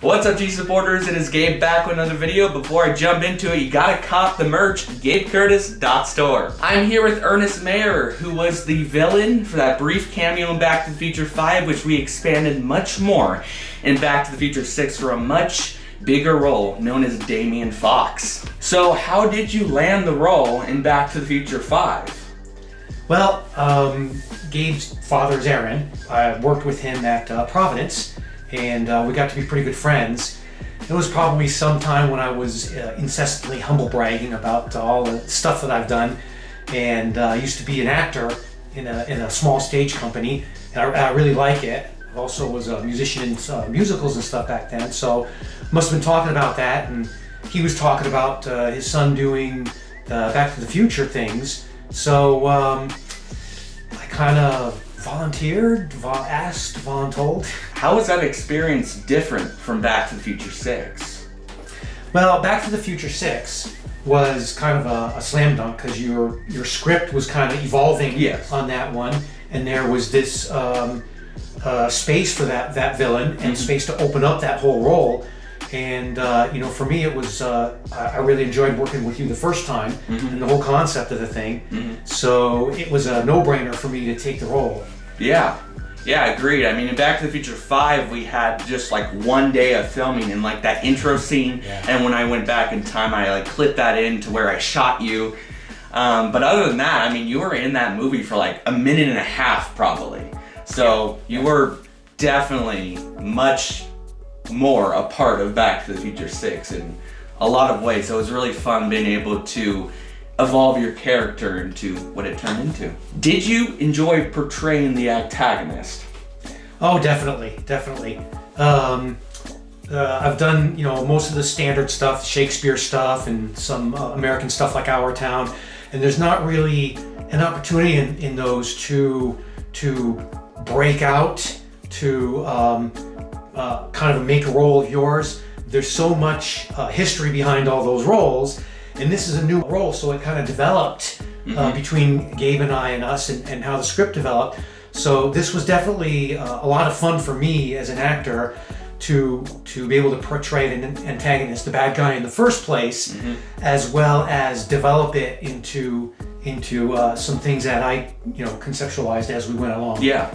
What's up, G supporters? It is Gabe back with another video. Before I jump into it, you gotta cop the merch, GabeCurtis.store. I'm here with Ernest Mayer, who was the villain for that brief cameo in Back to the Future 5, which we expanded much more in Back to the Future 6 for a much bigger role known as Damien Fox. So how did you land the role in Back to the Future 5? Well, Gabe's father is Aaron. I worked with him at Providence, and we got to be pretty good friends. It was probably sometime when I was incessantly humble bragging about all the stuff that I've done, and I used to be an actor in a small stage company, and I really like it. I also was a musician in musicals and stuff back then, so must have been talking about that, and he was talking about his son doing the Back to the Future things, so I kind of volunteered, voluntold. How was that experience different from Back to the Future 6? Well, Back to the Future 6 was kind of a slam dunk because your script was kind of evolving on that one, and there was this space for that villain and space to open up that whole role. And for me, it was I really enjoyed working with you the first time and the whole concept of the thing. So it was a no-brainer for me to take the role. Yeah, agreed. I mean, in Back to the Future 5, we had just like one day of filming and like that intro scene. And when I went back in time, I like clipped that in to where I shot you. But other than that, I mean, you were in that movie for like a minute and a half probably. So you were definitely much more a part of Back to the Future 6 in a lot of ways. So it was really fun being able to evolve your character into what it turned into. Did you enjoy portraying the antagonist? Oh, definitely. I've done most of the standard stuff, Shakespeare stuff, and some American stuff like Our Town, and there's not really an opportunity in those to break out, to kind of make a role of yours. There's so much history behind all those roles, and this is a new role, so it kind of developed between Gabe and I and us, and how the script developed. So this was definitely a lot of fun for me as an actor to be able to portray an antagonist, the bad guy in the first place, as well as develop it into some things that I conceptualized as we went along. Yeah.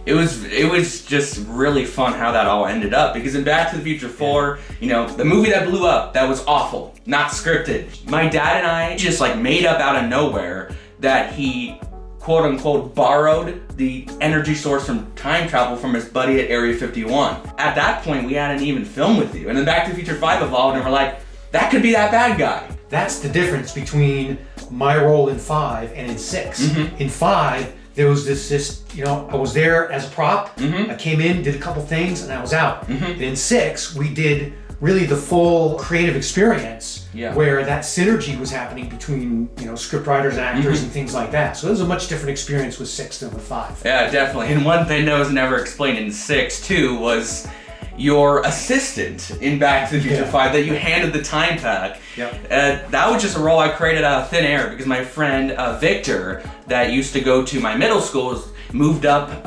It was just really fun how that all ended up, because in Back to the Future 4, the movie that blew up, that was awful, not scripted. My dad and I just like made up out of nowhere that he quote unquote borrowed the energy source from time travel from his buddy at Area 51. At that point, we hadn't even filmed with you. And then Back to the Future 5 evolved and we're like, that could be that bad guy. That's the difference between my role in 5 and in 6. In 5, there was this I was there as a prop. I came in, did a couple things, and I was out. And in 6, we did really the full creative experience, where that synergy was happening between script writers and actors and things like that. So it was a much different experience with 6 than with 5. Yeah, definitely. And one thing that was never explained in 6 too was your assistant in Back to the Future 5 that you handed the time pack. That was just a role I created out of thin air because my friend Victor, that used to go to my middle school, moved up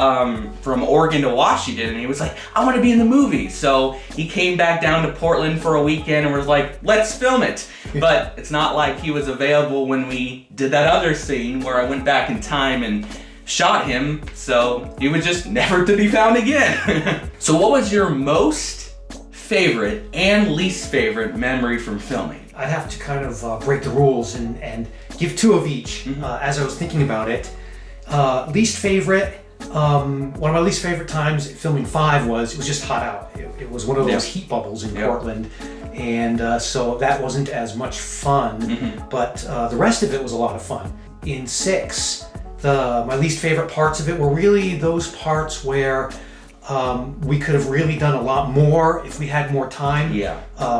from Oregon to Washington, and he was like, I want to be in the movie. So he came back down to Portland for a weekend and was like, let's film it. But it's not like he was available when we did that other scene where I went back in time and shot him, so he was just never to be found again. So what was your most favorite and least favorite memory from filming? I'd have to kind of break the rules and give 2 of each as I was thinking about it. Least favorite, one of my least favorite times filming 5 was, it was just hot out. It was one of those heat bubbles in Portland, and so that wasn't as much fun, but the rest of it was a lot of fun. In 6, my least favorite parts of it were really those parts where we could have really done a lot more if we had more time.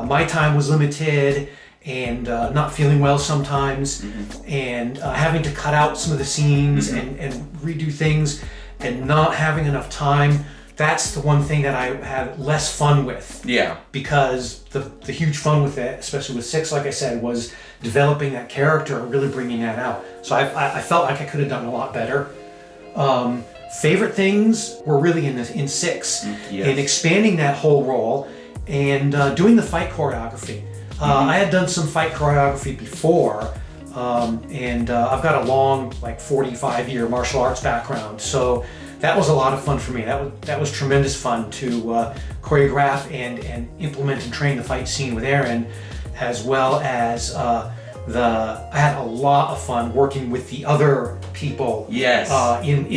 My time was limited, and not feeling well sometimes, and having to cut out some of the scenes and redo things, and not having enough time. That's the one thing that I had less fun with. Because the huge fun with it, especially with 6, like I said, was developing that character and really bringing that out. So I felt like I could have done a lot better. Favorite things were really in 6, in expanding that whole role and doing the fight choreography. I had done some fight choreography before, and I've got a long, like 45-year martial arts background, so that was a lot of fun for me. That was tremendous fun to choreograph and implement and train the fight scene with Aaron, as well as I had a lot of fun working with the other people. Yes. In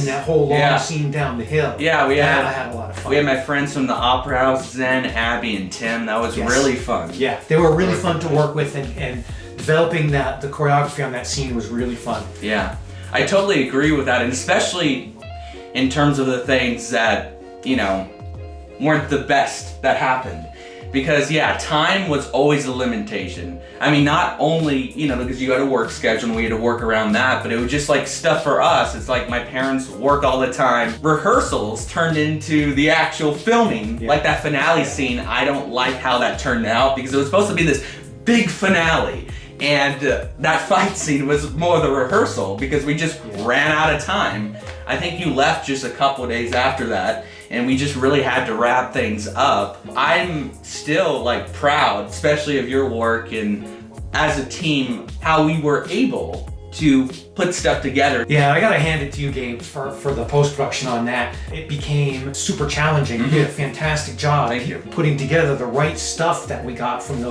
that whole long scene down the hill. Yeah, I had a lot of fun. We had my friends from the Opera House, Zen, Abby, and Tim. That was really fun. Yeah, they were really fun to work with, and developing the choreography on that scene was really fun. Yeah, I totally agree with that, and especially in terms of the things that, weren't the best that happened. Because time was always a limitation. I mean, not only, because you had a work schedule and we had to work around that, but it was just like stuff for us. It's like my parents work all the time. Rehearsals turned into the actual filming, like that finale scene. I don't like how that turned out because it was supposed to be this big finale. And that fight scene was more the rehearsal because we just ran out of time. I think you left just a couple of days after that, and we just really had to wrap things up. I'm still proud, especially of your work and as a team, how we were able to put stuff together. Yeah, I gotta hand it to you, Gabe, for the post-production on that. It became super challenging. You did a fantastic job. Thank you. Putting together the right stuff that we got from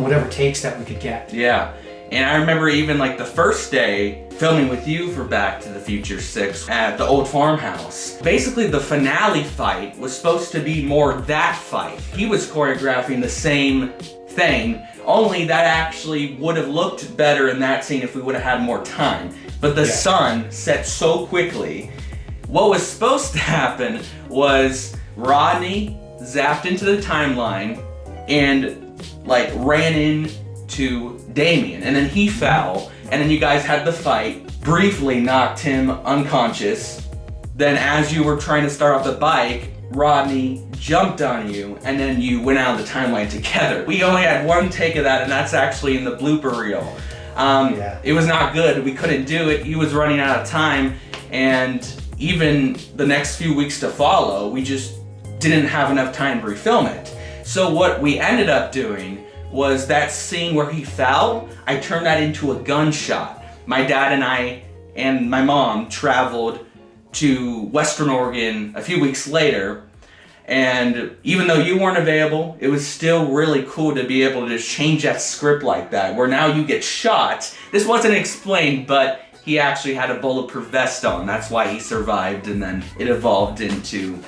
whatever takes that we could get. Yeah, and I remember even the first day filming with you for Back to the Future 6 at the old farmhouse. Basically the finale fight was supposed to be more that fight. He was choreographing the same thing, only that actually would have looked better in that scene if we would have had more time. But the sun set so quickly. What was supposed to happen was Rodney zapped into the timeline and ran into Damien, and then he fell, and then you guys had the fight, briefly knocked him unconscious. Then as you were trying to start off the bike, Rodney jumped on you, and then you went out of the timeline together. We only had one take of that, and that's actually in the blooper reel. It was not good. We couldn't do it. He was running out of time, and even the next few weeks to follow, we just didn't have enough time to refilm it. So what we ended up doing was that scene where he fell, I turned that into a gunshot. My dad and I and my mom traveled to Western Oregon a few weeks later, and even though you weren't available, it was still really cool to be able to just change that script like that, where now you get shot. This wasn't explained, but he actually had a bulletproof vest on. That's why he survived, and then it evolved into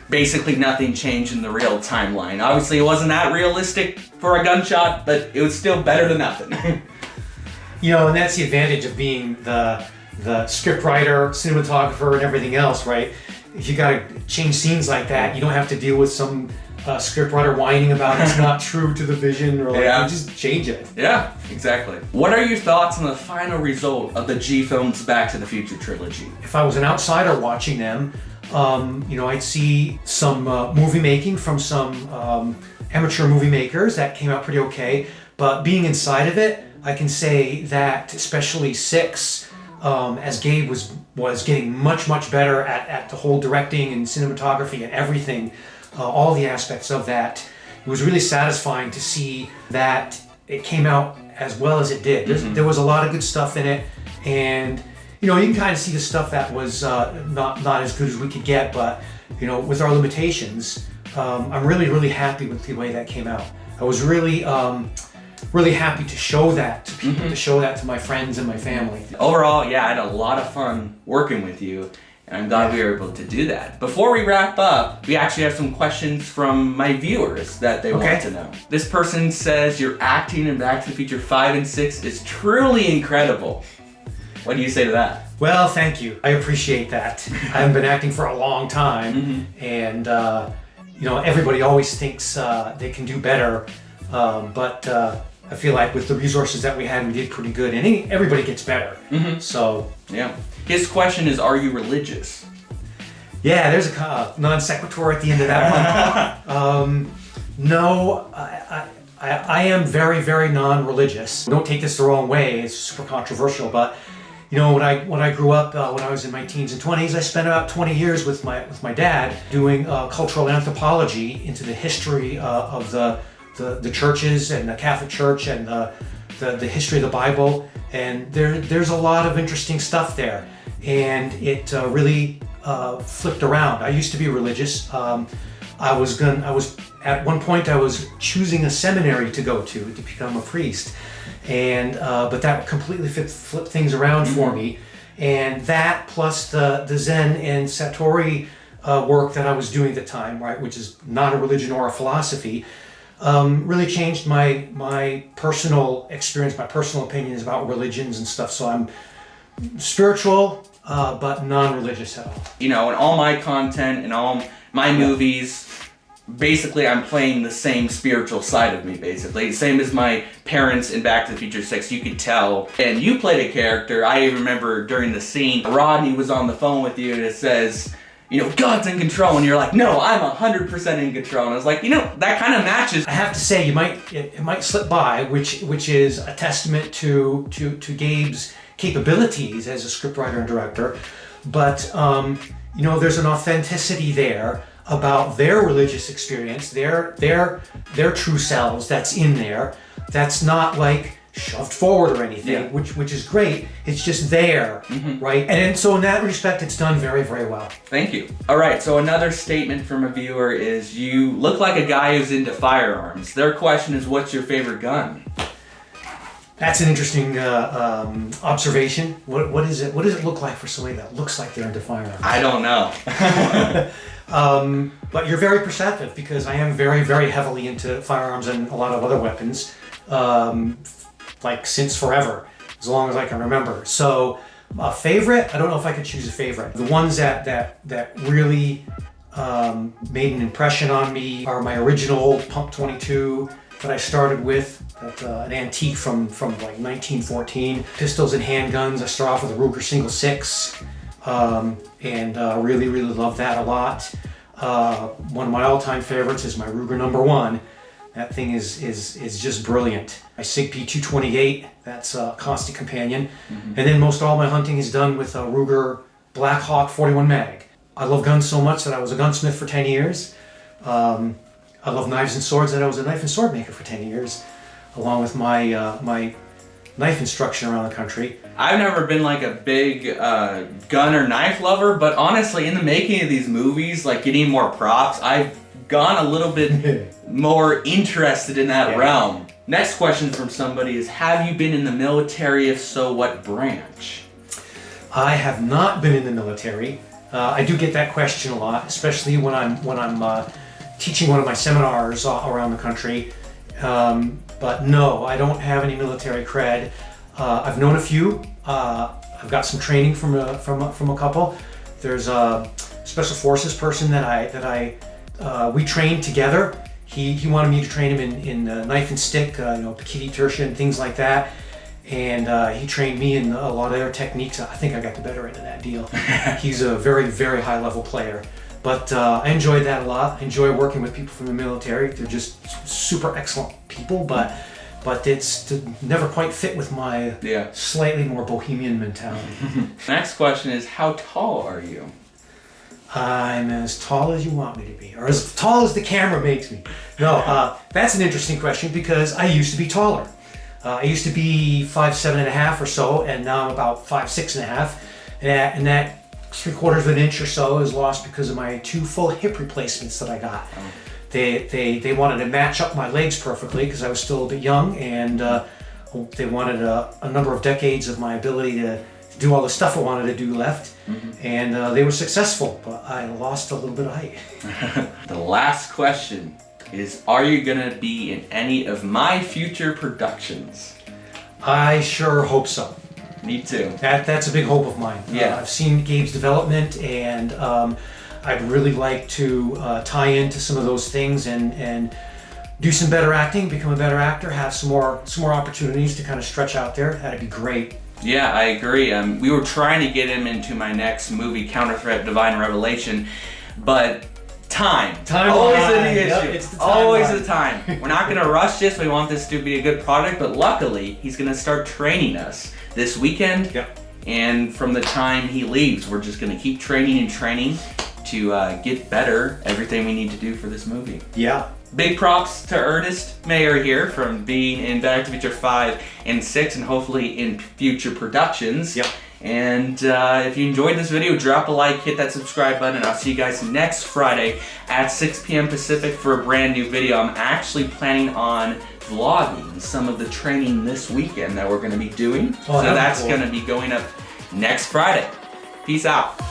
basically nothing changed in the real timeline. Obviously, it wasn't that realistic for a gunshot, but it was still better than nothing. And that's the advantage of being the script writer, cinematographer, and everything else, right? If you gotta change scenes like that, you don't have to deal with some script writer whining about it's not true to the vision, or you just change it. Yeah, exactly. What are your thoughts on the final result of the G Films Back to the Future trilogy? If I was an outsider watching them, I'd see some movie making from some amateur movie makers that came out pretty okay. But being inside of it, I can say that especially 6, as Gabe was getting much better at the whole directing and cinematography and everything, all the aspects of that. It was really satisfying to see that it came out as well as it did. There was a lot of good stuff in it, and you can kind of see the stuff that was not as good as we could get, but with our limitations, I'm really happy with the way that came out. I was really happy to show that to people, to show that to my friends and my family. Overall, I had a lot of fun working with you, and I'm glad we were able to do that. Before we wrap up, we actually have some questions from my viewers that they want to know. This person says, your acting in Back to the Future 5 and 6 is truly incredible. What do you say to that? Well, thank you. I appreciate that. I haven't been acting for a long time, and everybody always thinks they can do better, but I feel like with the resources that we had, we did pretty good, and everybody gets better. So yeah. His question is, are you religious? Yeah, there's a non sequitur at the end of that one. No, I am very non-religious. Don't take this the wrong way. It's super controversial, but when I grew up, when I was in my teens and 20s, I spent about 20 years with my dad doing cultural anthropology into the history of the churches and the Catholic Church and the history of the Bible. And there's a lot of interesting stuff there. And it really flipped around. I used to be religious. At one point I was choosing a seminary to go to become a priest, but that completely flipped things around for me. And that plus the Zen and Satori work that I was doing at the time, right, which is not a religion or a philosophy, really changed my personal experience, my personal opinions about religions and stuff. So I'm spiritual, but non-religious at all. In all my content and all my movies, basically I'm playing the same spiritual side of me, basically. Same as my parents in Back to the Future 6, you could tell. And you played a character, I remember during the scene, Rodney was on the phone with you and it says, God's in control, and you're like, no, I'm 100% in control. And I was like, that kind of matches. I have to say, it might slip by, which is a testament to Gabe's capabilities as a scriptwriter and director. But there's an authenticity there about their religious experience, their true selves that's in there. That's not like shoved forward or anything, which is great. It's just there, right? And so in that respect, it's done very, very well. Thank you. All right, so another statement from a viewer is, you look like a guy who's into firearms. Their question is, what's your favorite gun? That's an interesting observation. What is it? What does it look like for somebody that looks like they're into firearms? I don't know. But you're very perceptive, because I am very, very heavily into firearms and a lot of other weapons. Like since forever, as long as I can remember. So a favorite, I don't know if I could choose a favorite. The ones that really made an impression on me are my original old Pump 22 that I started with, an antique from like 1914. Pistols and handguns, I start off with a Ruger Single 6, and really, really love that a lot. One of my all-time favorites is my Ruger number 1. That thing is just brilliant. My SIG P228, that's a constant companion. And then most all my hunting is done with a Ruger Black Hawk 41 mag. I love guns so much that I was a gunsmith for 10 years. I love knives and swords, that I was a knife and sword maker for 10 years, along with my my knife instruction around the country. I've never been like a big gun or knife lover, but honestly, in the making of these movies, like getting more props, I've gone a little bit more interested in that realm. Next question from somebody is, have you been in the military? If so, what branch? I have not been in the military. I do get that question a lot, especially when I'm teaching one of my seminars around the country. But no, I don't have any military cred. I've known a few. I've got some training from a couple. There's a special forces person that we trained together. He wanted me to train him in knife and stick, Pikiti Tertia and things like that. And he trained me in a lot of their techniques. I think I got the better end of that deal. He's a very, very high level player. But I enjoyed that a lot. I enjoy working with people from the military. They're just super excellent people, but it's never quite fit with my slightly more bohemian mentality. Next question is, how tall are you? I'm as tall as you want me to be, or as tall as the camera makes me. No, that's an interesting question, because I used to be taller. I used to be 5'7.5" or so, and now I'm about 5'6.5", and that 3/4 of an inch or so is lost because of my 2 full hip replacements that I got. They wanted to match up my legs perfectly, because I was still a bit young, and they wanted a number of decades of my ability to do all the stuff I wanted to do left. And they were successful, but I lost a little bit of height. The last question is, are you gonna be in any of my future productions? I sure hope so. Me too. That's a big hope of mine. Yeah. I've seen Gabe's development, and I'd really like to tie into some of those things and do some better acting, become a better actor, have some more opportunities to kind of stretch out there. That'd be great. Yeah, I agree. We were trying to get him into my next movie, Counter Threat: Divine Revelation, but time always the issue. Yep, it's the always the time. We're not going to rush this. We want this to be a good product, but luckily he's going to start training us this weekend. Yep. And from the time he leaves, we're just gonna keep training and training to get better everything we need to do for this movie. Yeah. Big props to Ernest Mayer here from being in Back to the Future 5 and 6 and hopefully in future productions. Yep. And if you enjoyed this video, drop a like, hit that subscribe button, and I'll see you guys next Friday at 6 p.m. Pacific for a brand new video. I'm actually planning on vlogging some of the training this weekend that we're going to be doing. So that's cool. going to be going up next Friday. Peace out.